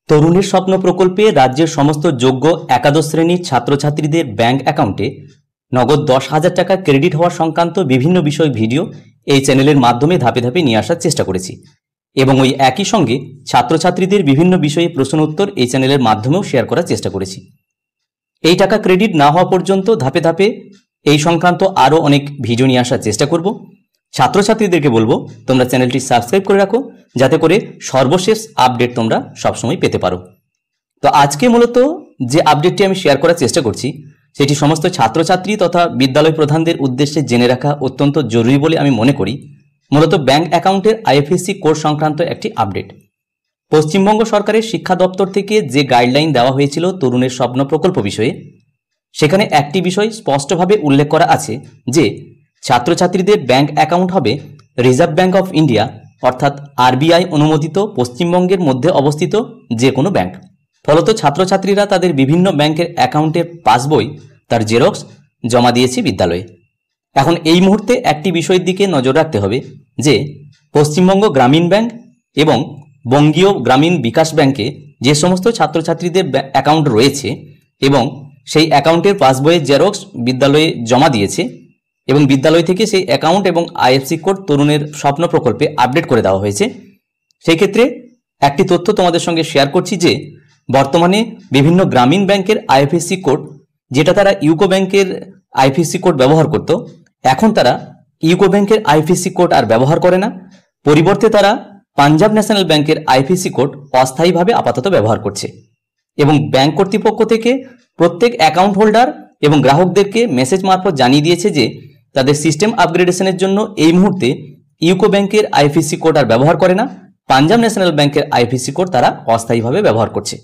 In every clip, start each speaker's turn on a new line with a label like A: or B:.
A: তরুণের স্বপ্ন প্রকল্পে রাজ্যের সমস্ত যোগ্য একাদশ শ্রেণীর ছাত্রছাত্রীদের ব্যাংক অ্যাকাউন্টে নগদ 10,000 টাকা ক্রেডিট হওয়া সংক্রান্ত বিভিন্ন বিষয় ভিডিও এই চ্যানেলের মাধ্যমে ধাপে ধাপে নিয়ে আসার চেষ্টা করেছি এবং ওই একই সঙ্গে ছাত্রছাত্রীদের বিভিন্ন বিষয়ে প্রশ্ন উত্তর এই চ্যানেলের মাধ্যমেও শেয়ার করার চেষ্টা করেছি। এই টাকা ক্রেডিট না হওয়া পর্যন্ত ধাপে ধাপে এই সংক্রান্ত আরও অনেক ভিডিও নিয়ে আসার চেষ্টা করব। ছাত্রছাত্রীদেরকে বলবো তোমরা চ্যানেলটি সাবস্ক্রাইব করে রাখো, যাতে করে সর্বশেষ আপডেট তোমরা সবসময় পেতে পারো। তো আজকে মূলত যে আপডেটটি আমি শেয়ার করার চেষ্টা করছি সেটি সমস্ত ছাত্রছাত্রী তথা বিদ্যালয় প্রধানদের উদ্দেশ্যে জেনে রাখা অত্যন্ত জরুরি বলে আমি মনে করি। মূলত ব্যাংক অ্যাকাউন্টের আইএফএসসি কোড সংক্রান্ত একটি আপডেট। পশ্চিমবঙ্গ সরকারের শিক্ষা দপ্তর থেকে যে গাইডলাইন দেওয়া হয়েছিল তরুণের স্বপ্ন প্রকল্প বিষয়ে, সেখানে একটি বিষয় স্পষ্টভাবে উল্লেখ করা আছে যে ছাত্রছাত্রীদের ব্যাংক অ্যাকাউন্ট হবে রিজার্ভ ব্যাংক অফ ইন্ডিয়া অর্থাৎ আরবিআই অনুমোদিত পশ্চিমবঙ্গের মধ্যে অবস্থিত যে কোনো ব্যাংক। ফলত ছাত্রছাত্রীরা তাদের বিভিন্ন ব্যাংকের অ্যাকাউন্টের পাসবই তার জেরক্স জমা দিয়েছে বিদ্যালয়ে। এখন এই মুহূর্তে একটি বিষয়ের দিকে নজর রাখতে হবে যে পশ্চিমবঙ্গ গ্রামীণ ব্যাংক এবং বঙ্গীয় গ্রামীণ বিকাশ ব্যাংকে যে সমস্ত ছাত্রছাত্রীদের অ্যাকাউন্ট রয়েছে এবং সেই অ্যাকাউন্টের পাসবইয়ের জেরক্স বিদ্যালয়ে জমা দিয়েছে এবং বিদ্যালয় থেকে সেই অ্যাকাউন্ট এবং আইএফএসসি কোড তরুণের স্বপ্ন প্রকল্পে আপডেট করে দেওয়া হয়েছে। সেই ক্ষেত্রে একটি তথ্য তোমাদের সঙ্গে শেয়ার করছি যে বর্তমানে বিভিন্ন গ্রামীণ ব্যাংকের আইএফএসসি কোড, যেটা তারা ইউকো ব্যাংকের আইএফএসসি কোড ব্যবহার করত, এখন তারা ইউকো ব্যাংকের আইএফএসসি কোড আর ব্যবহার করে না। পরিবর্তে তারা পাঞ্জাব ন্যাশনাল ব্যাংকের আইএফএসসি কোড অস্থায়ীভাবে আপাতত ব্যবহার করছে এবং ব্যাংক কর্তৃপক্ষ থেকে প্রত্যেক অ্যাকাউন্ট হোল্ডার এবং গ্রাহকদেরকে মেসেজ মারফত জানিয়ে দিয়েছে যে তাদের সিস্টেম আপগ্রেডেশনের জন্য এই মুহূর্তে ইউকো ব্যাংকের আইএফএসসি কোড আর ব্যবহার করে না, পাঞ্জাব ন্যাশনাল ব্যাংকের আইএফএসসি কোড তারা অস্থায়ীভাবে ব্যবহার করছে।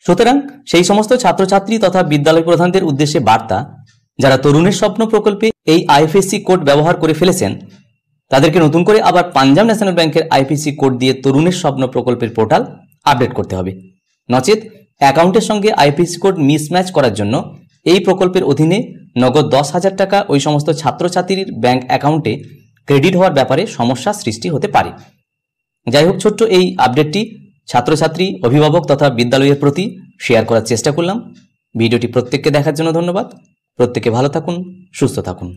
A: সুতরাং সেই সমস্ত ছাত্রছাত্রী তথা বিদ্যালয় প্রধানদের উদ্দেশ্যে বার্তা, যারা তরুণের স্বপ্ন প্রকল্পে এই আইএফএসসি কোড ব্যবহার করে ফেলেছেন তাদেরকে নতুন করে আবার পাঞ্জাব ন্যাশনাল ব্যাংকের আইএফএসসি কোড দিয়ে তরুণের স্বপ্ন প্রকল্পের পোর্টাল আপডেট করতে হবে। নচেত অ্যাকাউন্টের সঙ্গে আইএফএসসি কোড মিসম্যাচ করার জন্য এই প্রকল্পের অধীনে নগদ 10,000 টাকা ওই সমস্ত ছাত্রছাত্রীর ব্যাংক অ্যাকাউন্টে ক্রেডিট হওয়ার ব্যাপারে সমস্যা সৃষ্টি হতে পারে। যাই হোক, ছোট্ট এই আপডেটটি ছাত্রছাত্রী, অভিভাবক তথা বিদ্যালয়ের প্রতি শেয়ার করার চেষ্টা করলাম। ভিডিওটি প্রত্যেককে দেখার জন্য ধন্যবাদ। প্রত্যেকে ভালো থাকুন, সুস্থ থাকুন।